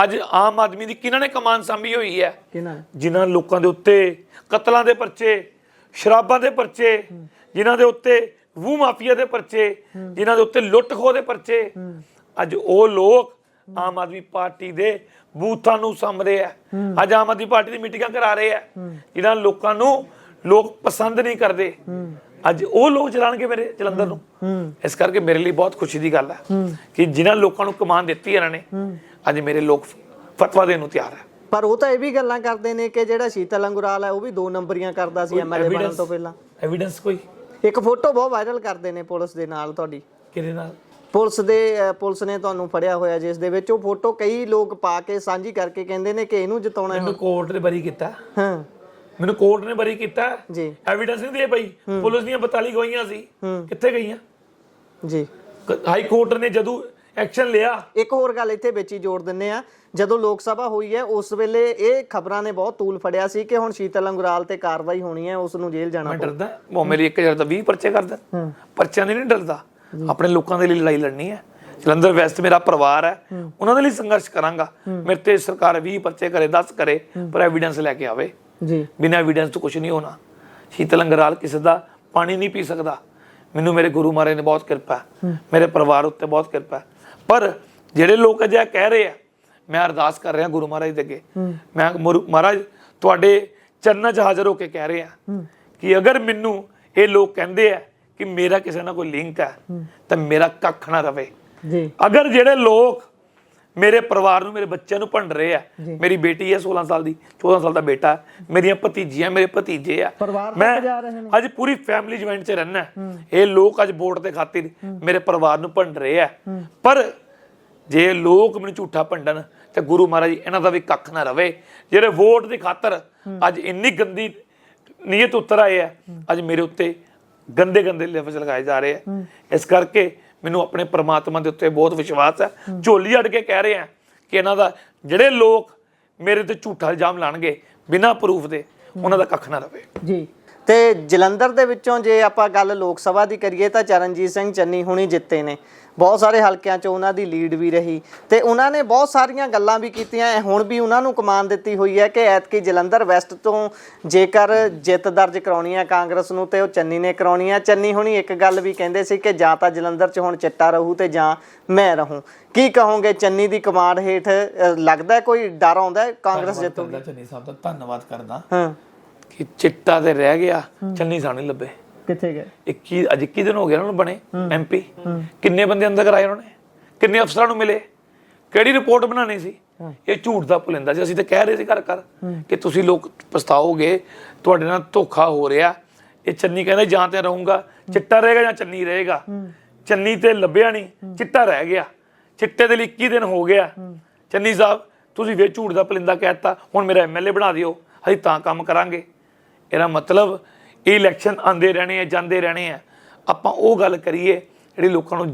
ਅੱਜ ਆਮ ਆਦਮੀ ਦੀ ਕਿਹਨਾਂ ਨੇ ਕਮਾਨ ਸਾਂਭੀ ਹੋਈ ਹੈ? ਜਿਨ੍ਹਾਂ ਲੋਕਾਂ ਦੇ ਉੱਤੇ ਕਤਲਾਂ ਦੇ ਪਰਚੇ, ਸ਼ਰਾਬਾਂ ਦੇ ਪਰਚੇ, ਜਿਨ੍ਹਾਂ ਦੇ ਉੱਤੇ ਵੂ ਮਾਫੀਆ ਦੇ ਪਰਚੇ, ਜਿਨ੍ਹਾਂ ਦੇ ਉੱਤੇ ਲੁੱਟ ਖੋਹ ਦੇ ਪਰਚੇ, ਅੱਜ ਉਹ ਲੋਕ ਆਮ ਆਦਮੀ ਪਾਰਟੀ ਦੇ ਬੂਥਾਂ ਨੂੰ ਸਾਂਭ ਰਹੇ ਆ। ਅੱਜ ਆਮ ਆਦਮੀ ਪਾਰਟੀ ਦੀ ਮੀਟਿੰਗਾਂ ਕਰਾ ਰਹੇ ਆ, ਜਿਨ੍ਹਾਂ ਲੋਕਾਂ ਨੂੰ ਲੋਕ ਪਸੰਦ ਨਹੀਂ ਕਰਦੇ। ਅੱਜ ਉਹ ਲੋਕ ਚਲਾਣਗੇ ਮੇਰੇ ਜਲੰਧਰ ਨੂੰ। ਇਸ ਕਰਕੇ ਮੇਰੇ ਲਈ ਬਹੁਤ ਖੁਸ਼ੀ ਦੀ ਗੱਲ ਹੈ ਕਿ ਜਿਨ੍ਹਾਂ ਲੋਕਾਂ ਨੂੰ ਕਮਾਨ ਦਿੱਤੀ ਇਹਨਾਂ ਨੇ, ਅੱਜ ਮੇਰੇ ਲੋਕ ਫਤਵਾ ਦੇਣ ਨੂੰ ਤਿਆਰ ਹੈ। ਪਰ ਉਹ ਤਾਂ ਇਹ ਵੀ ਗੱਲਾਂ ਕਰਦੇ ਨੇ ਕਿ ਜਿਹੜਾ ਸ਼ੀਤਲ ਅੰਗੁਰਾਲ ਹੈ ਉਹ ਵੀ 2 ਨੰਬਰੀਆਂ ਕਰਦਾ ਸੀ MLA ਬਣਨ ਤੋਂ ਪਹਿਲਾਂ। ਐਵੀਡੈਂਸ ਕੋਈ? ਇੱਕ ਫੋਟੋ ਬਹੁਤ ਵਾਇਰਲ ਕਰਦੇ ਨੇ ਪੁਲਿਸ ਦੇ ਨਾਲ ਤੁਹਾਡੀ। ਕਿਹਦੇ ਨਾਲ? ਪੁਲਿਸ ਨੇ ਤੁਹਾਨੂੰ ਫੜਿਆ ਹੋਇਆ ਜਿਸ ਦੇ ਵਿੱਚ ਉਹ ਫੋਟੋ ਕਈ ਲੋਕ ਪਾ ਕੇ ਸਾਂਝੀ ਕਰਕੇ ਕਹਿੰਦੇ ਨੇ ਕਿ ਇਹਨੂੰ ਜਿਤਾਉਣਾ ਹੈ। ਮੈਨੂੰ ਕੋਰਟ ਨੇ ਬਰੀ ਕੀਤਾ। ਹਾਂ, ਮੈਨੂੰ ਕੋਰਟ ਨੇ ਬਰੀ ਕੀਤਾ ਜੀ। ਐਵੀਡੈਂਸ ਨਹੀਂ ਦੇ ਪਈ। ਪੁਲਿਸ ਦੀਆਂ 42 ਗਵਾਹੀਆਂ ਸੀ, ਕਿੱਥੇ ਗਈਆਂ ਜੀ? ਹਾਈ ਕੋਰਟ ਨੇ ਜਦੋਂ ਐਕਸ਼ਨ ਲਿਆ। ਇੱਕ ਹੋਰ ਗੱਲ ਇੱਥੇ ਵਿੱਚ ਹੀ ਜੋੜ ਦਿੰਨੇ ਆ, ਜਦੋਂ ਲੋਕ ਸਭਾ ਹੋਈ ਹੈ ਉਸ ਵੇਲੇ ਇਹ ਖਬਰਾਂ ਨੇ ਬਹੁਤ ਤੂਲ ਫੜਿਆ ਸੀ ਕਿ ਹੁਣ ਸ਼ੀਤਲ ਅੰਗਰਾਲ ਤੇ ਕਾਰਵਾਈ ਹੋਣੀ ਹੈ, ਉਸ ਨੂੰ ਜੇਲ੍ਹ ਜਾਣਾ ਮੈਂ ਡਰਦਾ ਉਹ ਮੇਰੀ 1000 ਦਾ 20 ਪਰਚੇ ਕਰਦਾ। ਪਰਚਿਆਂ ਦੇ ਨਹੀਂ ਡਰਦਾ, ਆਪਣੇ ਲੋਕਾਂ ਦੇ ਲਈ ਲੜਾਈ ਲੜਨੀ ਹੈ। ਜਲੰਧਰ ਵੈਸਟ ਮੇਰਾ ਪਰਿਵਾਰ ਹੈ, ਉਹਨਾਂ ਦੇ ਲਈ ਸੰਘਰਸ਼ ਕਰਾਂਗਾ। ਮੇਰੇ ਤੇ ਸਰਕਾਰ 20 ਪਰਚੇ ਕਰੇ 10 ਕਰੇ, ਪਰ ਐਵੀਡੈਂਸ ਲੈ ਕੇ ਆਵੇ ਜੀ। ਬਿਨਾਂ ਐਵੀਡੈਂਸ ਤੋਂ ਕੁਝ ਨਹੀਂ ਹੋਣਾ। ਸ਼ੀਤਲ ਅੰਗਰਾਲ ਕਿਸੇ ਦਾ ਪਾਣੀ ਨਹੀਂ ਪੀ ਸਕਦਾ। ਮੈਨੂੰ ਮੇਰੇ ਗੁਰੂ ਮਹਾਰਾਜ ਨੇ ਬਹੁਤ ਕਿਰਪਾ, ਮੇਰੇ ਪਰਿਵਾਰ ਉੱਤੇ ਬਹੁਤ ਕਿਰਪਾ। ਪਰ ਜਿਹੜੇ ਲੋਕ ਅਜਿਹਾ ਕਹਿ ਰਹੇ ਆ, ਮੈਂ ਅਰਦਾਸ ਕਰ ਰਿਹਾ ਗੁਰੂ ਮਹਾਰਾਜ ਦੇ ਅੱਗੇ, ਮੈਂ ਮਹਾਰਾਜ ਤੁਹਾਡੇ ਚਰਨਾਂ 'ਚ ਹਾਜ਼ਰ ਹੋ ਕੇ ਕਹਿ ਰਿਹਾ ਕਿ ਅਗਰ ਮੈਨੂੰ ਇਹ ਲੋਕ ਕਹਿੰਦੇ ਆ ਕਿ ਮੇਰਾ ਕਿਸੇ ਨਾਲ ਕੋਈ ਲਿੰਕ ਹੈ ਤਾਂ ਮੇਰਾ ਕੱਖ ਨਾ ਰਵੇ ਜੀ। ਅਗਰ ਜਿਹੜੇ ਲੋਕ ਮੇਰੇ ਪਰਿਵਾਰ ਨੂੰ, ਮੇਰੇ ਬੱਚਿਆਂ ਨੂੰ ਭੰਡ ਰਹੇ ਆ, ਮੇਰੀ ਬੇਟੀ ਹੈ 16 ਸਾਲ ਦੀ, 14 ਸਾਲ ਦਾ ਬੇਟਾ, ਮੇਰੀਆਂ ਭਤੀਜੀਆਂ, ਮੇਰੇ ਭਤੀਜੇ ਆ, ਮੈਂ ਅੱਜ ਪੂਰੀ ਫੈਮਿਲੀ ਜੁਆਇੰਟ 'ਚ ਰਹਿਣਾ। ਇਹ ਲੋਕ ਅੱਜ ਵੋਟ ਦੇ ਖਾਤਰ ਮੇਰੇ ਪਰਿਵਾਰ ਨੂੰ ਭੰਡ ਰਹੇ ਆ। ਪਰ ਜੇ ਲੋਕ ਮੈਨੂੰ ਝੂਠਾ ਭੰਡਣ ਤੇ ਗੁਰੂ ਮਹਾਰਾਜ ਇਹਨਾਂ ਦਾ ਵੀ ਕੱਖ ਨਾ ਰਵੇ। ਜਿਹੜੇ ਵੋਟ ਦੀ ਖਾਤਰ ਅੱਜ ਇੰਨੀ ਗੰਦੀ ਨੀਅਤ ਉਤਰ ਆਏ ਆ, ਅੱਜ ਮੇਰੇ ਉੱਤੇ ਗੰਦੇ ਗੰਦੇ ਲਫ਼ਜ਼ ਲਗਾਏ ਜਾ ਰਹੇ ਆ। ਇਸ ਕਰਕੇ ਮੈਨੂੰ ਆਪਣੇ ਪ੍ਰਮਾਤਮਾ ਦੇ ਉੱਤੇ ਬਹੁਤ ਵਿਸ਼ਵਾਸ ਹੈ। ਝੋਲੀ ਅੱਡ ਕੇ ਕਹਿ ਰਹੇ ਆ ਕਿ ਇਹਨਾਂ ਦਾ ਜਿਹੜੇ ਲੋਕ ਮੇਰੇ ਤੇ ਝੂਠਾ ਇਲਜ਼ਾਮ ਲਾਣਗੇ ਬਿਨਾਂ ਪ੍ਰੂਫ ਦੇ, ਉਹਨਾਂ ਦਾ ਕੱਖ ਨਾ ਰਵੇ ਜੀ। ਤੇ ਜਲੰਧਰ ਦੇ ਵਿੱਚੋਂ ਜੇ ਆਪਾਂ ਗੱਲ ਲੋਕ ਸਭਾ ਦੀ ਕਰੀਏ ਤਾਂ ਚਰਨਜੀਤ ਸਿੰਘ ਚੰਨੀ ਹੁਣੀ ਜਿੱਤੇ ਨੇ। ਬਹੁਤ ਸਾਰੇ ਹਲਕਿਆਂ 'ਚ ਉਹਨਾਂ ਦੀ ਲੀਡ ਵੀ ਰਹੀ ਤੇ ਉਹਨਾਂ ਨੇ ਬਹੁਤ ਸਾਰੀਆਂ ਗੱਲਾਂ ਵੀ ਕੀਤੀਆਂ। ਹੁਣ ਵੀ ਉਹਨਾਂ ਨੂੰ ਕਮਾਨ ਦਿੱਤੀ ਹੋਈ ਹੈ ਕਿ ਐਤਕੀ ਜਲੰਧਰ ਵੈਸਟ ਤੋਂ ਜੇਕਰ ਜਿੱਤ ਦਰਜ ਕਰਾਉਣੀ ਹੈ ਕਾਂਗਰਸ ਨੂੰ ਤੇ ਉਹ ਚੰਨੀ ਨੇ ਕਰਾਉਣੀ ਹੈ। ਚੰਨੀ ਹੁਣੀ ਇੱਕ ਗੱਲ ਵੀ ਕਹਿੰਦੇ ਸੀ ਕਿ ਜਾਂ ਤਾਂ ਜਲੰਧਰ 'ਚ ਹੁਣ ਚਿੱਟਾ ਰਹੂ ਤੇ ਜਾਂ ਮੈਂ ਰਹੂੰ। ਕੀ ਕਹੋਗੇ ਚੰਨੀ ਦੀ ਕਮਾਂਡ ਹੇਠ ਲੱਗਦਾ ਕੋਈ ਡਰ ਆਉਂਦਾ ਕਾਂਗਰਸ ਜਿੱਤੂਗੀ? ਚੰਨੀ ਸਾਹਿਬ ਦਾ ਧੰਨਵਾਦ ਕਰਦਾ ਕਿ ਚਿੱਟਾ ਤੇ ਰਹਿ ਗਿਆ, ਚੰਨੀ ਸਾਨੂੰ ਲੱਭੇ। ਕਿੱਥੇ ਗਏ? 21 ਦਿਨ ਹੋ ਗਏ ਉਹਨਾਂ ਨੂੰ ਬਣੇ MP। ਕਿੰਨੇ ਬੰਦੇ ਅੰਦਰ ਕਰਾਏ ਉਹਨਾਂ ਨੇ, ਕਿੰਨੇ ਅਫਸਰਾਂ ਨੂੰ ਮਿਲੇ, ਕਿਹੜੀ ਰਿਪੋਰਟ ਬਣਾਣੀ ਸੀ? ਇਹ ਝੂਠ ਦਾ ਭੁਲੇਂਦਾ ਸੀ। ਅਸੀਂ ਤਾਂ ਕਹਿ ਰਹੇ ਸੀ ਘਰ ਘਰ ਕਿ ਤੁਸੀਂ ਲੋਕ ਪਛਤਾਓਗੇ, ਤੁਹਾਡੇ ਨਾਲ ਧੋਖਾ ਹੋ ਰਿਹਾ। ਇਹ ਚੰਨੀ ਕਹਿੰਦਾ ਜਾਂ ਤੇ ਰਹੂੰਗਾ, ਚਿੱਟਾ ਰਹੇਗਾ ਜਾਂ ਚੰਨੀ ਰਹੇਗਾ। ਚੰਨੀ ਤੇ ਲੱਭਿਆ ਨਹੀਂ, ਚਿੱਟਾ ਰਹਿ ਗਿਆ। ਚਿੱਟੇ ਦੇ ਲਈ 21 ਦਿਨ ਹੋ ਗਿਆ। ਚੰਨੀ ਸਾਹਿਬ ਤੁਸੀਂ ਵੇ ਝੂਠ ਦਾ ਭੁਲਿੰਦਾ ਕਹਿ ਦਿੱਤਾ, ਹੁਣ ਮੇਰਾ MLA ਬਣਾ ਦਿਓ, ਅਸੀਂ ਤਾਂ ਕੰਮ ਕਰਾਂਗੇ। ਇਹਦਾ ਮਤਲਬ ਇਹ ਇਲੈਕਸ਼ਨ ਆਉਂਦੇ ਰਹਿਣੇ ਆ, ਜਾਂਦੇ ਰਹਿਣੇ ਆ। ਆਪਾਂ ਉਹ ਗੱਲ ਕਰੀਏ ਜਿਹੜੀ ਲੋਕਾਂ ਨੂੰ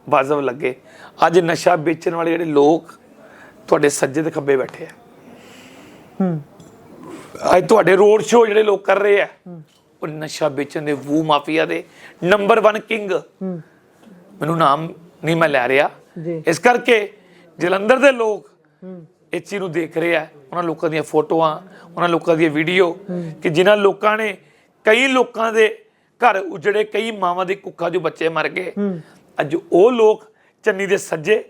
ਵਾਜਬ ਲੱਗੇ। ਅੱਜ ਨਸ਼ਾ ਵੇਚਣ ਵਾਲੇ ਜਿਹੜੇ ਲੋਕ ਤੁਹਾਡੇ ਸੱਜੇ ਤੇ ਖੱਬੇ ਬੈਠੇ ਆ, ਅੱਜ ਤੁਹਾਡੇ ਰੋਡ ਸ਼ੋਅ ਜਿਹੜੇ ਲੋਕ ਕਰ ਰਹੇ ਆ, ਉਹ ਨਸ਼ਾ ਵੇਚਣ ਦੇ ਵੂ ਮਾਫੀਆ ਦੇ ਨੰਬਰ 1 ਕਿੰਗ। ਮੈਨੂੰ ਨਾਮ ਨਹੀਂ ਮੈਂ ਲੈ ਰਿਹਾ, ਇਸ ਕਰਕੇ ਜਲੰਧਰ ਦੇ ਲੋਕ ਇਸ ਚੀਜ਼ ਨੂੰ ਦੇਖ ਰਹੇ ਆ। ਉਹਨਾਂ ਲੋਕਾਂ ਦੀਆਂ ਫੋਟੋਆਂ, ਉਹਨਾਂ ਲੋਕਾਂ ਦੀਆਂ ਵੀਡੀਓ ਕਿ ਜਿਨ੍ਹਾਂ ਲੋਕਾਂ ਨੇ, ਕਈ ਲੋਕਾਂ ਦੇ ਘਰ ਉਜੜੇ, ਕਈ ਮਾਵਾਂ ਦੀ ਕੁੱਖਾਂ ਜੋ ਬੱਚੇ ਮਰ ਗਏ, ਅੱਜ ਉਹ ਲੋਕ ਚੰਨੀ ਦੇ ਸੱਜੇ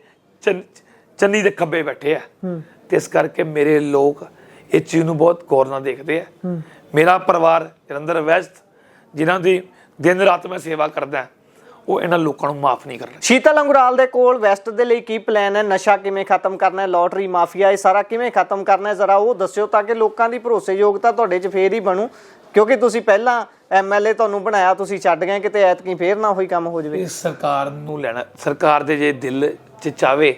ਚੰਨੀ ਦੇ ਖੱਬੇ ਬੈਠੇ ਆ। ਤੇ ਇਸ ਕਰਕੇ ਮੇਰੇ ਲੋਕ ਇਸ ਚੀਜ਼ ਨੂੰ ਬਹੁਤ ਗੌਰ ਨਾਲ ਦੇਖਦੇ ਆ। ਮੇਰਾ ਪਰਿਵਾਰ ਜਲੰਧਰ ਵੈਸਟ, ਜਿਨ੍ਹਾਂ ਦੀ ਦਿਨ ਰਾਤ ਮੈਂ ਸੇਵਾ ਕਰਦਾ, ਉਹ ਇਹਨਾਂ ਲੋਕਾਂ ਨੂੰ ਮਾਫ ਨਹੀਂ ਕਰਨਾ। ਸ਼ੀਤਲ ਅੰਗਰਾਲ ਦੇ ਕੋਲ ਵੈਸਟ ਦੇ ਲਈ ਕੀ ਪਲਾਨ ਹੈ? ਨਸ਼ਾ ਕਿਵੇਂ ਖਤਮ ਕਰਨਾ ਹੈ, ਲੋਟਰੀ ਮਾਫੀਆ, ਇਹ ਸਾਰਾ ਕਿਵੇਂ ਖਤਮ ਕਰਨਾ ਹੈ, ਜ਼ਰਾ ਉਹ ਦੱਸਿਓ ਤਾਂ ਕਿ ਲੋਕਾਂ ਦੀ ਭਰੋਸੇਯੋਗਤਾ ਤੁਹਾਡੇ 'ਚ ਫੇਰ ਹੀ ਬਣੂ। ਕਿਉਂਕਿ ਤੁਸੀਂ ਪਹਿਲਾਂ MLA ਤੁਹਾਨੂੰ ਬਣਾਇਆ, ਤੁਸੀਂ ਛੱਡ ਗਏ, ਕਿਤੇ ਐਤਕੀ ਫੇਰ ਨਾ ਉਹੀ ਕੰਮ ਹੋ ਜਾਵੇ। ਇਸ ਸਰਕਾਰ ਨੂੰ ਲੈਣਾ, ਸਰਕਾਰ ਦੇ ਜੇ ਦਿਲ 'ਚ ਚਾਵੇ,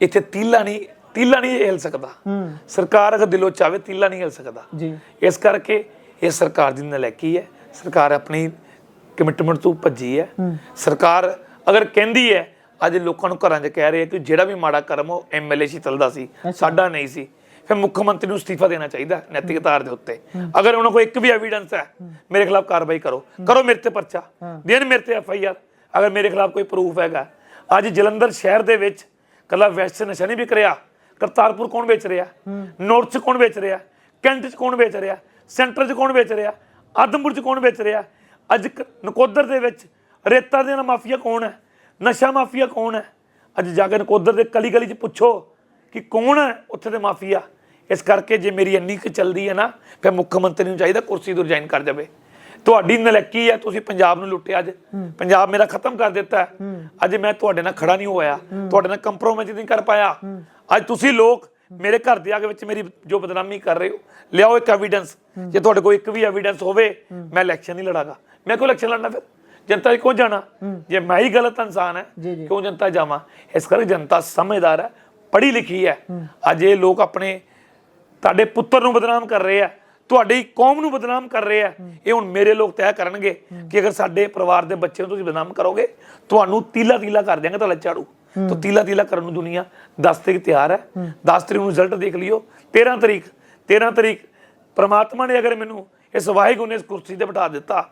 ਇੱਥੇ ਤੀਲਾ ਨਹੀਂ ਹਿਲ ਸਕਦਾ। ਸਰਕਾਰ ਅਗਰ ਦਿਲੋਂ ਚਾਵੇ ਤੀਲਾ ਨਹੀਂ ਹਿਲ ਸਕਦਾ ਜੀ। ਇਸ ਕਰਕੇ ਇਹ ਸਰਕਾਰ ਦੀ ਨਲਾਇਕੀ ਹੈ। ਸਰਕਾਰ ਆਪਣੀ ਕਮਿਟਮੈਂਟ ਤੋਂ ਭੱਜੀ ਹੈ। ਸਰਕਾਰ ਅਗਰ ਕਹਿੰਦੀ ਹੈ, ਅੱਜ ਲੋਕਾਂ ਨੂੰ ਘਰਾਂ 'ਚ ਕਹਿ ਰਹੇ ਕਿ ਜਿਹੜਾ ਵੀ ਮਾੜਾ ਕਰਮ ਉਹ MLA ਸ਼ੀਤਲ ਦਾ ਸੀ, ਸਾਡਾ ਨਹੀਂ ਸੀ, ਫਿਰ ਮੁੱਖ ਮੰਤਰੀ ਨੂੰ ਅਸਤੀਫਾ ਦੇਣਾ ਚਾਹੀਦਾ ਨੈਤਿਕ ਆਧਾਰ ਦੇ ਉੱਤੇ। ਅਗਰ ਉਹਨਾਂ ਕੋਲ ਇੱਕ ਵੀ ਐਵੀਡੈਂਸ ਹੈ, ਮੇਰੇ ਖਿਲਾਫ ਕਾਰਵਾਈ ਕਰੋ, ਮੇਰੇ ਤੇ ਪਰਚਾ ਦੇਣ, ਮੇਰੇ ਤੇ FIR। ਅਗਰ ਮੇਰੇ ਖਿਲਾਫ ਕੋਈ ਪ੍ਰੂਫ ਹੈਗਾ। ਅੱਜ ਜਲੰਧਰ ਸ਼ਹਿਰ ਦੇ ਵਿੱਚ ਕੱਲਾ ਵੈਸਟ ਨਸ਼ਾ ਨਹੀਂ ਵਿਕ ਰਿਹਾ, ਕਰਤਾਰਪੁਰ ਕੌਣ ਵੇਚ ਰਿਹਾ, ਨੌਰਥ 'ਚ ਕੌਣ ਵੇਚ ਰਿਹਾ, ਕੈਂਟ 'ਚ ਕੌਣ ਵੇਚ ਰਿਹਾ, ਸੈਂਟਰ 'ਚ ਕੌਣ ਵੇਚ ਰਿਹਾ, ਆਦਮਪੁਰ 'ਚ ਕੌਣ ਵੇਚ ਰਿਹਾ। ਅੱਜ ਨਕੋਦਰ ਦੇ ਵਿੱਚ ਰੇਤਾ ਦੇ ਮਾਫੀਆ ਕੌਣ ਹੈ, ਨਸ਼ਾ ਮਾਫੀਆ ਕੌਣ ਹੈ? ਅੱਜ ਜਾ ਕੇ ਨਕੋਦਰ ਦੇ ਗਲੀ ਗਲੀ 'ਚ ਪੁੱਛੋ ਕਿ ਕੌਣ ਹੈ ਉੱਥੇ ਦੇ ਮਾਫੀਆ। ਇਸ ਕਰਕੇ ਜੇ ਮੇਰੀ ਇੰਨੀ ਕੁ ਚੱਲਦੀ ਹੈ ਨਾ, ਫਿਰ ਮੁੱਖ ਮੰਤਰੀ ਨੂੰ ਚਾਹੀਦਾ ਕੁਰਸੀ ਤੋਂ ਰਿਜ਼ਾਈਨ ਕਰ ਜਾਵੇ। ਤੁਹਾਡੀ ਨਲਾਇਕੀ ਹੈ, ਤੁਸੀਂ ਪੰਜਾਬ ਨੂੰ ਲੁੱਟਿਆ। ਅੱਜ ਪੰਜਾਬ ਮੇਰਾ ਖਤਮ ਕਰ ਦਿੱਤਾ। ਅੱਜ ਮੈਂ ਤੁਹਾਡੇ ਨਾਲ ਖੜਾ ਨਹੀਂ ਹੋਇਆ, ਤੁਹਾਡੇ ਨਾਲ ਕੰਪਰੋਮਾਈਜ਼ ਨਹੀਂ ਕਰ ਪਾਇਆ। ਅੱਜ ਤੁਸੀਂ ਲੋਕ ਮੇਰੇ ਘਰ ਦੇ ਆਗੇ ਵਿੱਚ ਮੇਰੀ ਜੋ ਬਦਨਾਮੀ ਕਰ ਰਹੇ ਹੋ, ਲਿਆਓ ਇੱਕ ਐਵੀਡੈਂਸ। ਜੇ ਤੁਹਾਡੇ ਕੋਲ ਇੱਕ ਵੀ ਐਵੀਡੈਂਸ ਹੋਵੇ, ਮੈਂ ਇਲੈਕਸ਼ਨ ਨਹੀਂ ਲੜਾਂਗਾ। ਮੈਂ ਕੋਈ ਇਲੈਕਸ਼ਨ ਲੜਨਾ ਫਿਰ? ਜਨਤਾ 'ਚ ਕਿਉਂ ਜਾਣਾ? ਜੇ ਮੈਂ ਹੀ ਗਲਤ ਇਨਸਾਨ ਹੈ ਕਿਉਂ ਜਨਤਾ 'ਚ ਜਾਵਾਂ? ਇਸ ਕਰਕੇ ਜਨਤਾ ਸਮਝਦਾਰ ਹੈ, ਪੜ੍ਹੀ ਲਿਖੀ ਹੈ। ਅੱਜ ਇਹ ਲੋਕ ਆਪਣੇ ਤੁਹਾਡੇ ਪੁੱਤਰ ਨੂੰ ਬਦਨਾਮ ਕਰ ਰਹੇ ਆ, ਤੁਹਾਡੀ ਕੌਮ ਨੂੰ ਬਦਨਾਮ ਕਰ ਰਹੇ ਆ। ਇਹ ਹੁਣ ਮੇਰੇ ਲੋਕ ਤੈਅ ਕਰਨਗੇ ਕਿ ਅਗਰ ਸਾਡੇ ਪਰਿਵਾਰ ਦੇ ਬੱਚੇ ਨੂੰ ਤੁਸੀਂ ਬਦਨਾਮ ਕਰੋਗੇ, ਤੁਹਾਨੂੰ ਤੀਲਾ ਤੀਲਾ ਕਰ ਦਿਆਂਗੇ ਤੁਹਾਡਾ ਝਾੜੂ। ਤਾਂ ਤੀਲਾ ਤੀਲਾ ਕਰਨ ਨੂੰ ਦੁਨੀਆ 10 ਤਰੀਕ ਤਿਆਰ ਹੈ। 10 ਤਰੀਕ ਨੂੰ ਰਿਜ਼ਲਟ ਦੇਖ ਲਿਓ। 13 ਤਰੀਕ ਪ੍ਰਮਾਤਮਾ ਨੇ ਅਗਰ ਮੈਨੂੰ ਇਸ ਵਾਹਿਗੁਰੂ ਨੇ ਇਸ ਕੁਰਸੀ ਤੇ ਬਿਠਾ ਦਿੱਤਾ,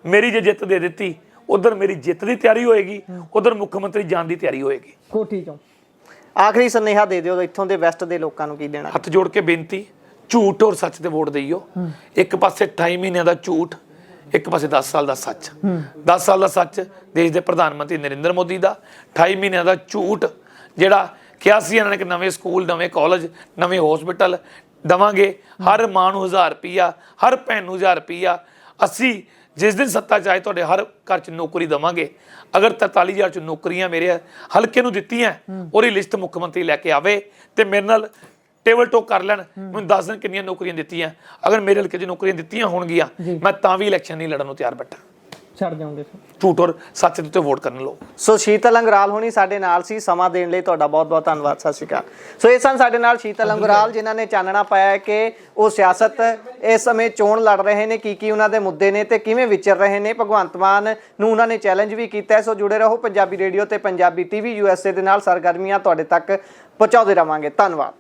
ਮੇਰੀ ਜੇ ਜਿੱਤ ਦੇ ਦਿੱਤੀ, ਉਧਰ ਮੇਰੀ ਜਿੱਤ ਦੀ ਤਿਆਰੀ ਹੋਏਗੀ, ਉਧਰ ਮੁੱਖ ਮੰਤਰੀ ਜਾਣ ਦੀ ਤਿਆਰੀ ਹੋਏਗੀ। ਕੋਠੀ ਚੋਂ ਆਖਰੀ ਸੁਨੇਹਾ ਦੇ ਦਿਓ ਇੱਥੋਂ ਦੇ ਵੈਸਟ ਦੇ ਲੋਕਾਂ ਨੂੰ, ਕੀ ਦੇਣਾ? ਹੱਥ ਜੋੜ ਕੇ ਬੇਨਤੀ, ਝੂਠ ਔਰ ਸੱਚ ਤੇ ਵੋਟ ਦੇਈਓ। ਇੱਕ ਪਾਸੇ 28 ਮਹੀਨਿਆਂ ਦਾ ਝੂਠ, ਇੱਕ ਪਾਸੇ 10 ਸਾਲ ਦਾ ਸੱਚ। 10 ਸਾਲ ਦਾ ਸੱਚ ਦੇਸ਼ ਦੇ ਪ੍ਰਧਾਨ ਮੰਤਰੀ ਨਰਿੰਦਰ ਮੋਦੀ ਦਾ, 28 ਮਹੀਨਿਆਂ ਦਾ ਝੂਠ ਜਿਹੜਾ ਕਿਹਾ ਸੀ ਇਹਨਾਂ ਨੇ ਕਿ ਨਵੇਂ ਸਕੂਲ, ਨਵੇਂ ਕਾਲਜ, ਨਵੇਂ ਹਸਪੀਟਲ ਦੇਵਾਂਗੇ, ਹਰ ਮਾਂ ਨੂੰ 1000 ਰੁਪਈਆ, ਹਰ ਭੈਣ ਨੂੰ 1000 ਰੁਪਈਆ। ਅਸੀਂ ਜਿਸ ਦਿਨ ਸੱਤਾ ਚਾਹੇ ਤੁਹਾਡੇ ਹਰ ਘਰ 'ਚ ਨੌਕਰੀ ਦੇਵਾਂਗੇ। ਅਗਰ 43,000 'ਚ ਨੌਕਰੀਆਂ ਮੇਰੇ ਹਲਕੇ ਨੂੰ ਦਿੱਤੀਆਂ, ਉਹਦੀ ਲਿਸਟ ਮੁੱਖ ਮੰਤਰੀ ਲੈ ਕੇ ਆਵੇ ਤੇ ਮੇਰੇ ਨਾਲ ਟੇਬਲ ਟੋਕ ਕਰ ਲੈਣ, ਮੈਨੂੰ ਦੱਸ ਦੇਣ ਕਿੰਨੀਆਂ ਨੌਕਰੀਆਂ ਦਿੱਤੀਆਂ। ਅਗਰ ਮੇਰੇ ਹਲਕੇ 'ਚ ਨੌਕਰੀਆਂ ਦਿੱਤੀਆਂ ਹੋਣਗੀਆਂ, ਮੈਂ ਤਾਂ ਵੀ ਇਲੈਕਸ਼ਨ ਨਹੀਂ ਲੜਨ ਨੂੰ ਤਿਆਰ ਬੈਠਾ। ਛੱਡ ਜਾਓਗੇ? ਝੂਠ ਔਰ ਸੱਚ ਦੇ ਉੱਤੇ ਵੋਟ ਕਰਨ ਲੋਕ। ਸੋ ਸ਼ੀਤਲ ਅੰਗਰਾਲ ਹੋਣੀ ਸਾਡੇ ਨਾਲ ਸੀ, ਸਮਾਂ ਦੇਣ ਲਈ ਤੁਹਾਡਾ ਬਹੁਤ ਬਹੁਤ ਧੰਨਵਾਦ। ਸਤਿ ਸ਼੍ਰੀ ਅਕਾਲ। ਸੋ ਇਹ ਸਨ ਸਾਡੇ ਨਾਲ ਸ਼ੀਤਲ ਅੰਗਰਾਲ, ਜਿਨ੍ਹਾਂ ਨੇ ਚਾਨਣਾ ਪਾਇਆ ਹੈ ਕਿ ਉਹ ਸਿਆਸਤ ਇਸ ਸਮੇਂ ਚੋਣ ਲੜ ਰਹੇ ਨੇ, ਕੀ ਉਹਨਾਂ ਦੇ ਮੁੱਦੇ ਨੇ ਤੇ ਕਿਵੇਂ ਵਿਚਰ ਰਹੇ ਨੇ। ਭਗਵੰਤ ਮਾਨ ਨੂੰ ਉਹਨਾਂ ਨੇ ਚੈਲੰਜ ਵੀ ਕੀਤਾ। ਸੋ ਜੁੜੇ ਰਹੋ ਪੰਜਾਬੀ ਰੇਡੀਓ ਤੇ ਪੰਜਾਬੀ ਟੀਵੀ USA ਦੇ ਨਾਲ, ਸਰਗਰਮੀਆਂ ਤੁਹਾਡੇ ਤੱਕ ਪਹੁੰਚਾਉਂਦੇ ਰਵਾਂਗੇ। ਧੰਨਵਾਦ।